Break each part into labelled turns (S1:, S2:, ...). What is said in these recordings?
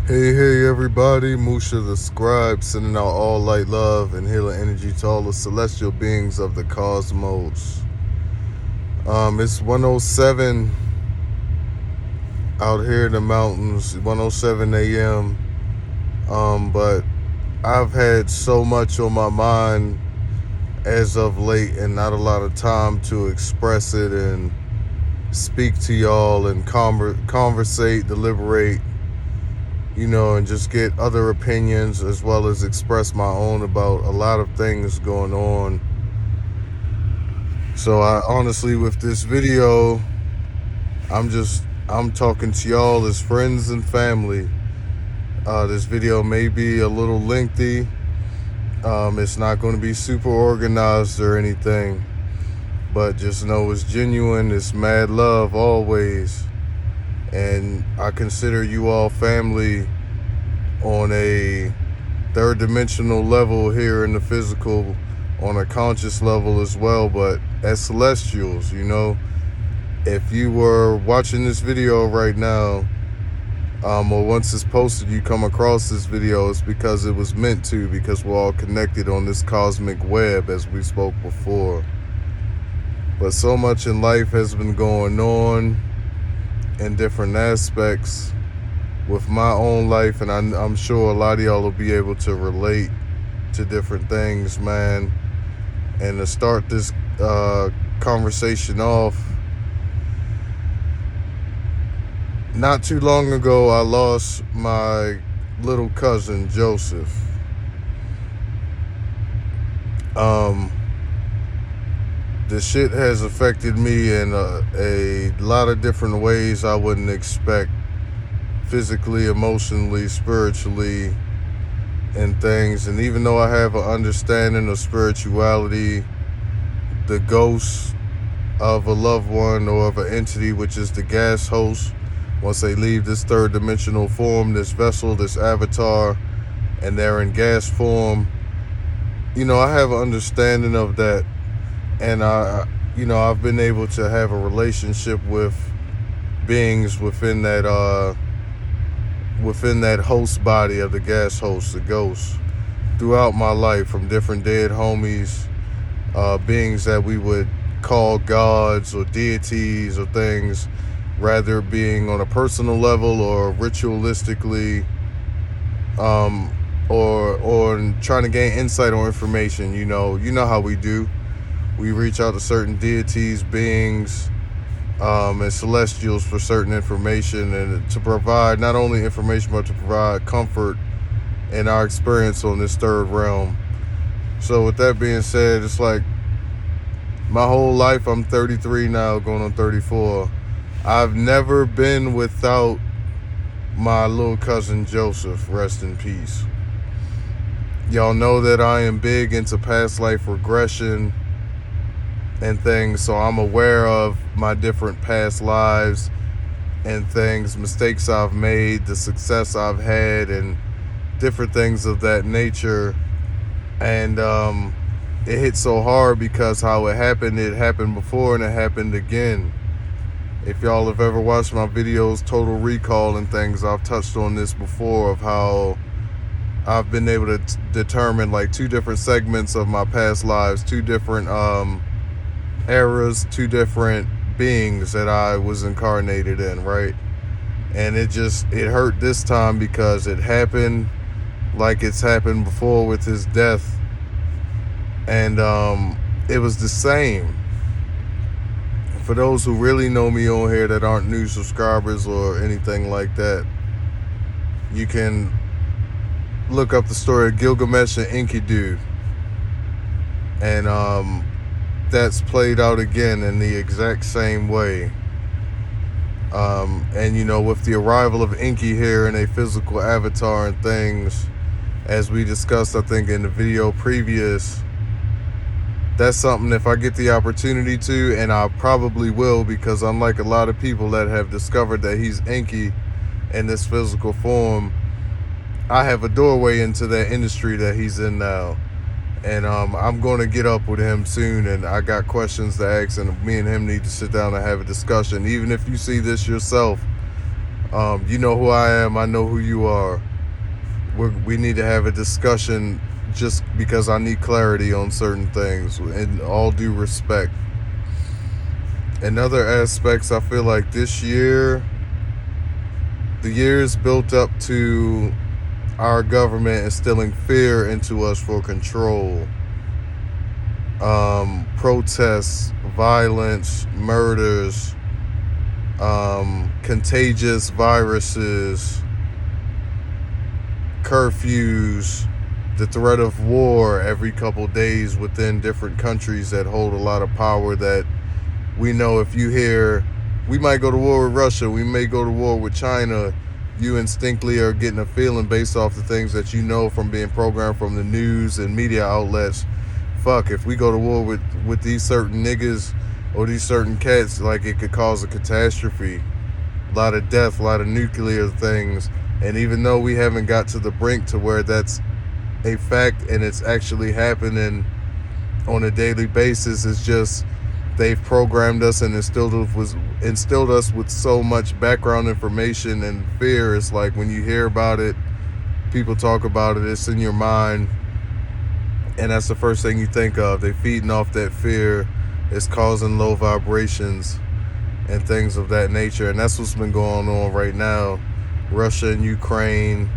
S1: Hey, everybody. Musha the Scribe sending out all light love and healing energy to all the celestial beings of the cosmos. It's 107 out here in the mountains, 107 a.m. But I've had so much on my mind as of late and not a lot of time to express it and speak to y'all and conversate, deliberate, and just get other opinions as well as express my own about a lot of things going on. So I honestly, with this video, I'm talking to y'all as friends and family. This video may be a little lengthy. It's not going to be super organized or anything, but just know it's genuine. It's mad love always. And I consider you all family on a third dimensional level here in the physical, on a conscious level as well, but as celestials, if you were watching this video right now, or once it's posted, you come across this video, it's because it was meant to, because we're all connected on this cosmic web, as we spoke before. But so much in life has been going on in different aspects with my own life, and I'm sure a lot of y'all will be able to relate to different things, man. And to start this conversation off, not too long ago, I lost my little cousin, Joseph. The shit has affected me in a lot of different ways I wouldn't expect, physically, emotionally, spiritually, and things. And even though I have an understanding of spirituality, the ghost of a loved one or of an entity, which is the gas host, once they leave this third dimensional form, this vessel, this avatar, and they're in gas form, I have an understanding of that. And I've been able to have a relationship with beings within that host body of the gas host, the ghost, throughout my life, from different dead homies, beings that we would call gods or deities or things, rather being on a personal level or ritualistically, or trying to gain insight or information. You know how we do. We reach out to certain deities, beings, and celestials for certain information, and to provide not only information but to provide comfort in our experience on this third realm. So with that being said, it's like my whole life, I'm 33 now, going on 34. I've never been without my little cousin Joseph, rest in peace. Y'all know that I am big into past life regression and things, so I'm aware of my different past lives and things, mistakes I've made, the success I've had, and different things of that nature. And it hit so hard because how it happened before and it happened again. If y'all have ever watched my videos, Total Recall and things, I've touched on this before, of how I've been able to determine like two different segments of my past lives, two different eras, two different beings that I was incarnated in, right? And it hurt this time because it happened like it's happened before with his death, and it was the same. For those who really know me on here that aren't new subscribers or anything like that, you can look up the story of Gilgamesh and Enkidu, and that's played out again in the exact same way. And with the arrival of Enki here in a physical avatar and things, as we discussed, I think in the video previous, that's something, if I get the opportunity to, and I probably will, because unlike a lot of people that have discovered that he's Enki in this physical form, I have a doorway into that industry that he's in now. And I'm going to get up with him soon, and I got questions to ask, and me and him need to sit down and have a discussion. Even if you see this yourself, You know who I am. I know who you are. We need to have a discussion just because I need clarity on certain things, in all due respect. In other aspects, I feel like this year, the years built up to our government instilling fear into us for control. Protests, violence, murders, contagious viruses, curfews, the threat of war every couple days within different countries that hold a lot of power. That we know, if you hear we might go to war with Russia, we may go to war with China, you instinctively are getting a feeling based off the things that you know from being programmed from the news and media outlets. Fuck, if we go to war with these certain niggas or these certain cats, like, it could cause a catastrophe, a lot of death, a lot of nuclear things. And even though we haven't got to the brink to where that's a fact and it's actually happening on a daily basis, it's just they've programmed us and instilled us with so much background information and fear. It's like when you hear about it, people talk about it, it's in your mind, and that's the first thing you think of. They feeding off that fear. It's causing low vibrations and things of that nature, and that's what's been going on right now. Russia and Ukraine.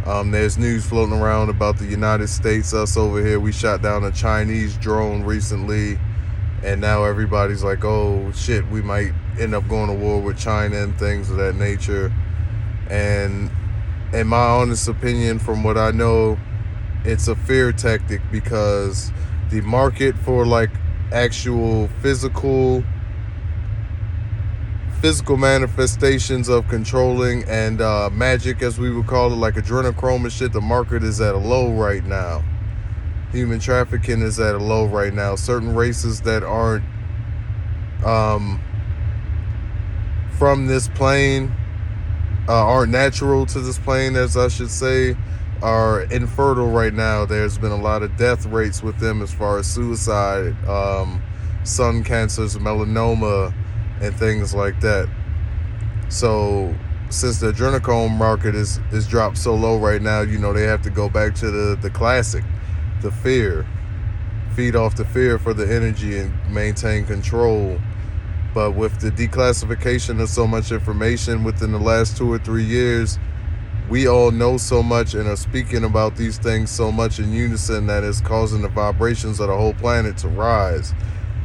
S1: There's news floating around about the United States, us over here. We shot down a Chinese drone recently, and now everybody's like, oh shit, we might end up going to war with China and things of that nature. And in my honest opinion, from what I know, it's a fear tactic, because the market for like actual physical manifestations of controlling and magic, as we would call it, like adrenochrome and shit, the market is at a low right now. Human trafficking is at a low right now. Certain races that aren't from this plane, aren't natural to this plane, as I should say, are infertile right now. There's been a lot of death rates with them as far as suicide, sun cancers, melanoma, and things like that. So since the adrenochrome market is dropped so low right now, you know, they have to go back to the classic, the fear. Feed off the fear for the energy and maintain control. But with the declassification of so much information within the last 2 or 3 years, we all know so much and are speaking about these things so much in unison that it's causing the vibrations of the whole planet to rise.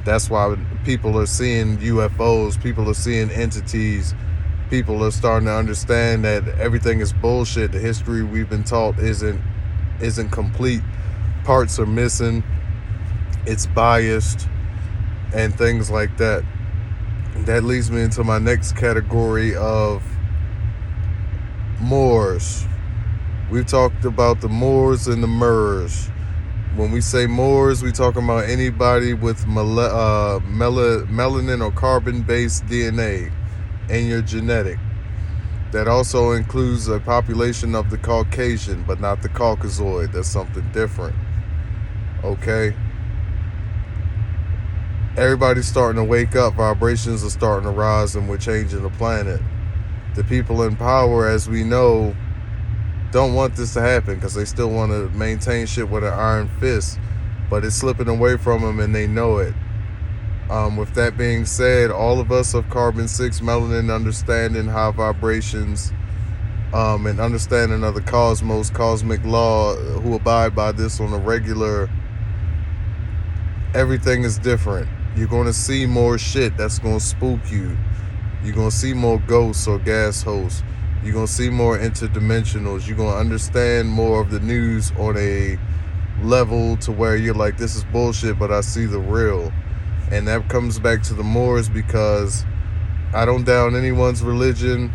S1: That's why people are seeing UFOs, people are seeing entities, people are starting to understand that everything is bullshit. The history we've been taught isn't complete. Parts are missing. It's biased and things like that. That leads me into my next category of Moors. We've talked about the Moors and the Moors. When we say Moors, we talking about anybody with melanin or carbon-based DNA in your genetic. That also includes a population of the Caucasian, but not the Caucasoid. That's something different. Okay? Everybody's starting to wake up. Vibrations are starting to rise, and we're changing the planet. The people in power, as we know, don't want this to happen because they still want to maintain shit with an iron fist, but it's slipping away from them and they know it. With that being said, all of us of carbon-6 melanin, understanding high vibrations, and understanding of the cosmos, cosmic law, who abide by this on a regular, everything is different. You're going to see more shit that's going to spook you. You're going to see more ghosts or gas hosts. You're going to see more interdimensionals. You're going to understand more of the news on a level to where you're like, this is bullshit, but I see the real. And that comes back to the Moors, because I don't down anyone's religion.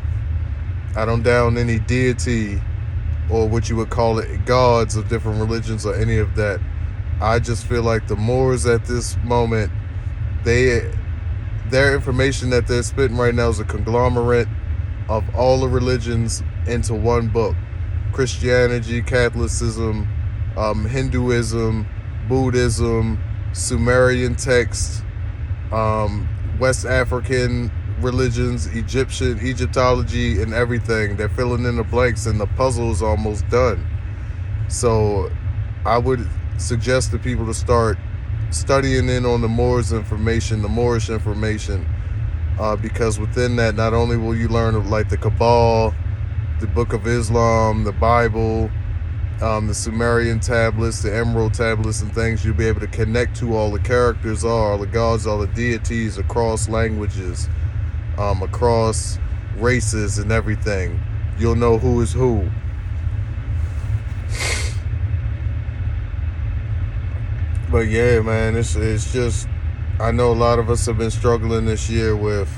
S1: I don't down any deity or what you would call it, gods of different religions or any of that. I just feel like the Moors at this moment, their information that they're spitting right now is a conglomerate of all the religions into one book. Christianity, Catholicism, Hinduism, Buddhism, Sumerian texts, West African religions, Egyptology, and everything. They're filling in the blanks, and the puzzle is almost done. So I would suggest to people to start studying in on the Moorish information, because within that, not only will you learn of like the Kabbalah, the Book of Islam, the Bible, the Sumerian tablets, the Emerald tablets, and things, you'll be able to connect to all the characters, all the gods, all the deities across languages, across races and everything. You'll know who is who. But yeah, man, it's just, I know a lot of us have been struggling this year with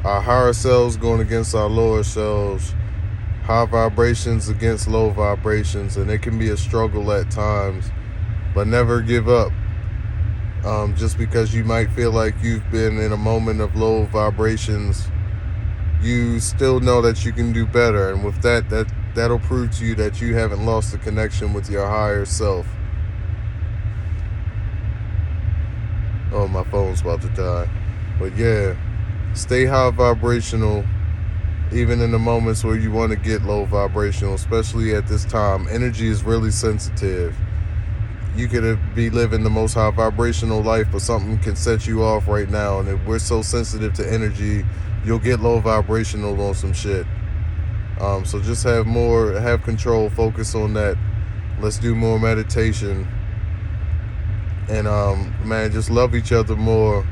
S1: our higher selves going against our lower selves, high vibrations against low vibrations, and it can be a struggle at times, but never give up. Just because you might feel like you've been in a moment of low vibrations, you still know that you can do better, and with that'll prove to you that you haven't lost the connection with your higher self. Oh, my phone's about to die. But yeah, stay high vibrational, even in the moments where you want to get low vibrational, especially at this time. Energy is really sensitive. You could be living the most high vibrational life, but something can set you off right now. And if we're so sensitive to energy, you'll get low vibrational on some shit. So just have control, focus on that. Let's do more meditation. And man, just love each other more.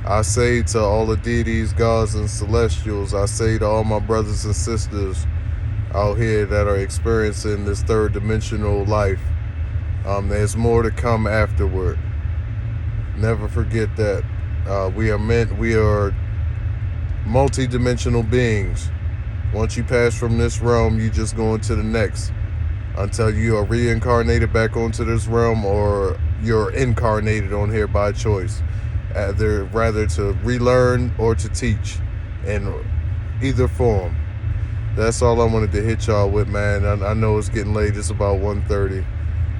S1: I say to all the deities, gods, and celestials, I say to all my brothers and sisters out here that are experiencing this third dimensional life, there's more to come afterward. Never forget that. We are multi-dimensional beings. Once you pass from this realm, you just go into the next until you are reincarnated back onto this realm, or you're incarnated on here by choice, rather to relearn or to teach, in either form. That's all I wanted to hit y'all with, man. I know it's getting late, it's about 1:30,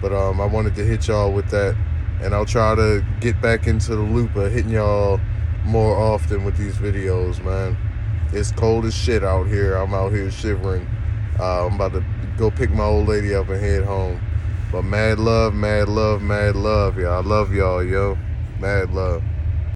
S1: but I wanted to hit y'all with that, and I'll try to get back into the loop of hitting y'all more often with these videos, man. It's cold as shit out here. I'm out here shivering. I'm about to go pick my old lady up and head home. But mad love, y'all. I love y'all, yo. Mad love.